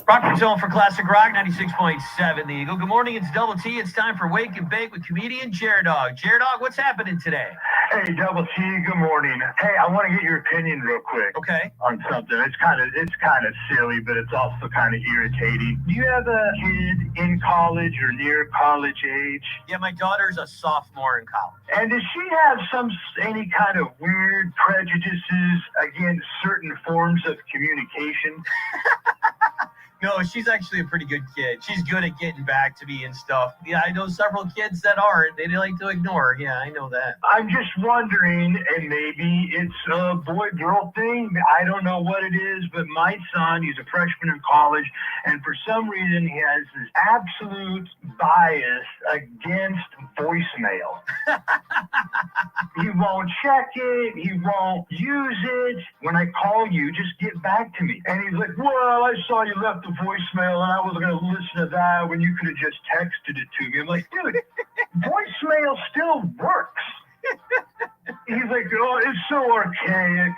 Rockford Zone for Classic Rock 96.7 The Eagle. Good morning, it's Double T. It's time for Wake and Bake with comedian Jared Dog. Jared Dog, what's happening today? Hey, Double T, good morning. Hey, I want to get your opinion real quick. Okay. On something. It's kind of silly, but it's also kind of irritating. Do you have a kid in college or near college age? Yeah, my daughter's a sophomore in college. And does she have any kind of weird prejudices against certain forms of communication? No, she's actually a pretty good kid. She's good at getting back to me and stuff. Yeah, I know several kids that aren't. They like to ignore. Yeah, I know that. I'm just wondering, and maybe it's a boy-girl thing. I don't know what it is, but my son, he's a freshman in college, and for some reason he has this absolute bias against voicemail. He won't check it. He won't use it. When I call you, just get back to me. And he's like, well, I saw you left the voicemail, and I was going to listen to that when you could have just texted it to me. I'm like, dude, voicemail still works. He's like, oh, it's so archaic.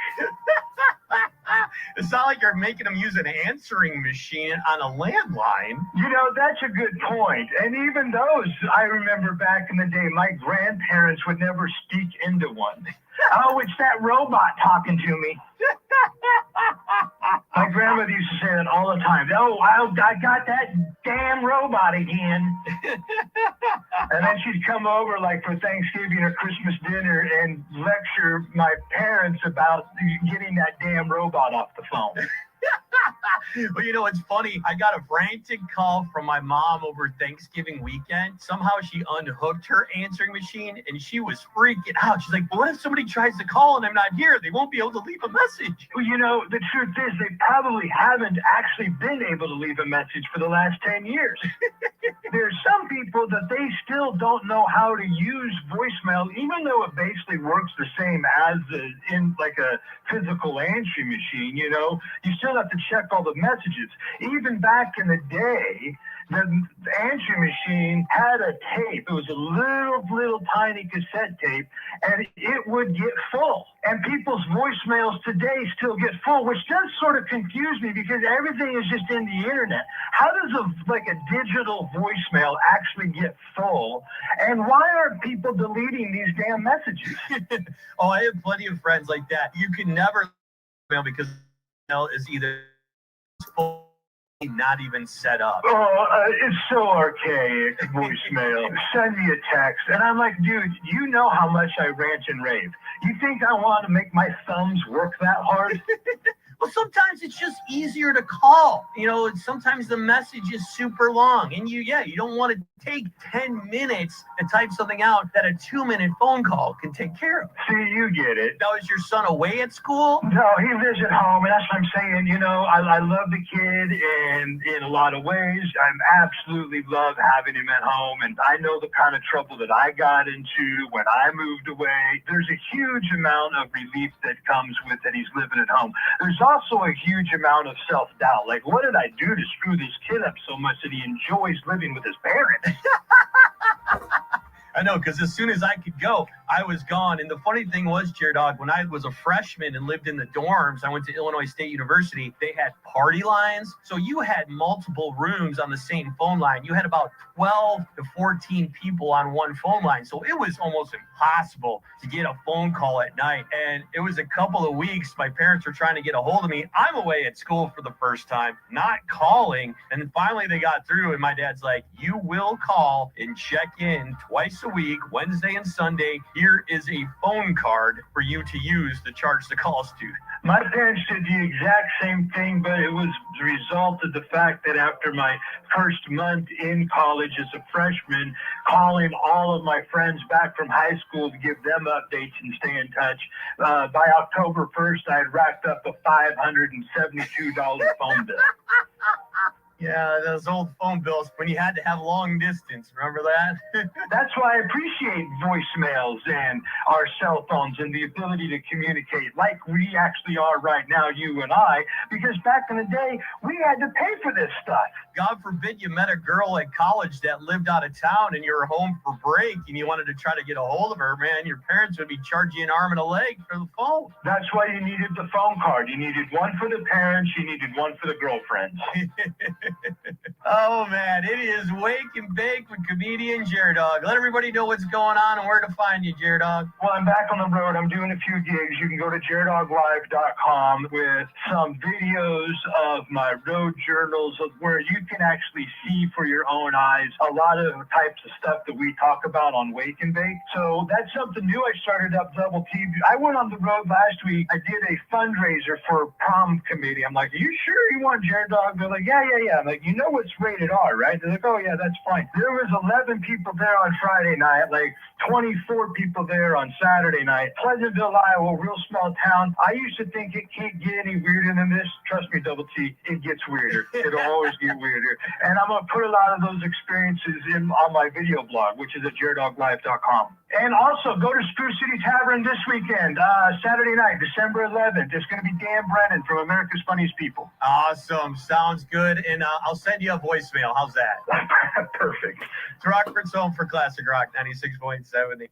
It's not like you're making them use an answering machine on a landline. You know, that's a good point. And even those, I remember back in the day, my grandparents would never speak into one. Oh, it's that robot talking to me. My grandmother used to say that all the time. Oh, I got that damn robot again. And then she'd come over like for Thanksgiving or Christmas dinner and lecture my parents about getting that damn robot off the phone. Well, you know, it's funny. I got a frantic call from my mom over Thanksgiving weekend. Somehow she unhooked her answering machine and she was freaking out. She's like, what if somebody tries to call and I'm not here? They won't be able to leave a message. Well, you know, the truth is they probably haven't actually been able to leave a message for the last 10 years. There's some people that they still don't know how to use voicemail, even though it basically works the same as in like a physical answering machine, you know. You still have to check all the messages. Even back in the day, the answering machine had a tape. It was a little tiny cassette tape, and it would get full. And people's voicemails today still get full, which does sort of confuse me because everything is just in the internet. How does a digital voicemail actually get full? And why aren't people deleting these damn messages? Oh, I have plenty of friends like that. You can never email because email is either not even set up. Oh, it's so archaic, voicemail. Send me a text. And I'm like, dude, you know how much I rant and rave. You think I want to make my thumbs work that hard? Well, sometimes it's just easier to call. You know, sometimes the message is super long and you don't want to take 10 minutes to type something out that a 2-minute phone call can take care of. See, you get it. Now, is your son away at school? No, he lives at home, and that's what I'm saying. You know, I love the kid, and in a lot of ways, I absolutely love having him at home, and I know the kind of trouble that I got into when I moved away. There's a huge amount of relief that comes with that he's living at home. There's also a huge amount of self-doubt. Like, what did I do to screw this kid up so much that he enjoys living with his parents? I know, because as soon as I could go, I was gone. And the funny thing was, Jared Dog, when I was a freshman and lived in the dorms, I went to Illinois State University, they had party lines. So you had multiple rooms on the same phone line. You had about 12 to 14 people on one phone line. So it was almost impossible to get a phone call at night. And it was a couple of weeks, my parents were trying to get a hold of me. I'm away at school for the first time, not calling. And then finally they got through, and my dad's like, you will call and check in twice a week, Wednesday and Sunday. Here is a phone card for you to use to charge the calls to. My parents did the exact same thing, but it was the result of the fact that after my first month in college as a freshman, calling all of my friends back from high school to give them updates and stay in touch, by October 1st, I had racked up a $572 phone bill. Yeah, those old phone bills when you had to have long distance. Remember that? That's why I appreciate voicemails and our cell phones and the ability to communicate like we actually are right now, you and I, because back in the day, we had to pay for this stuff. God forbid you met a girl at college that lived out of town and you were home for break and you wanted to try to get a hold of her, man, your parents would be charging you an arm and a leg for the phone. That's why you needed the phone card. You needed one for the parents, you needed one for the girlfriends. Oh, man, it is Wake and Bake with comedian J-Dog. Let everybody know what's going on and where to find you, J-Dog. Well, I'm back on the road. I'm doing a few gigs. You can go to jdoglive.com with some videos of my road journals of where you can actually see for your own eyes a lot of types of stuff that we talk about on Wake and Bake. So that's something new I started up Double T. I went on the road last week. I did a fundraiser for prom committee. I'm like, are you sure you want J-Dog? They're like, yeah. I'm like, you know it's rated R, right? They're like, oh yeah, that's fine. There was 11 people there on Friday night, like 24 people there on Saturday night. Pleasantville, Iowa, real small town. I used to think it can't get any weirder than this. Trust me, Double T, it gets weirder. It'll always get weirder. And I'm going to put a lot of those experiences on my video blog, which is at jdoglive.com. And also go to Spruce City Tavern this weekend, Saturday night, December 11th. There's going to be Dan Brennan from America's Funniest People. Awesome. Sounds good. And I'll send you a voicemail. How's that? Perfect. It's Rockford's home for Classic Rock 96.7.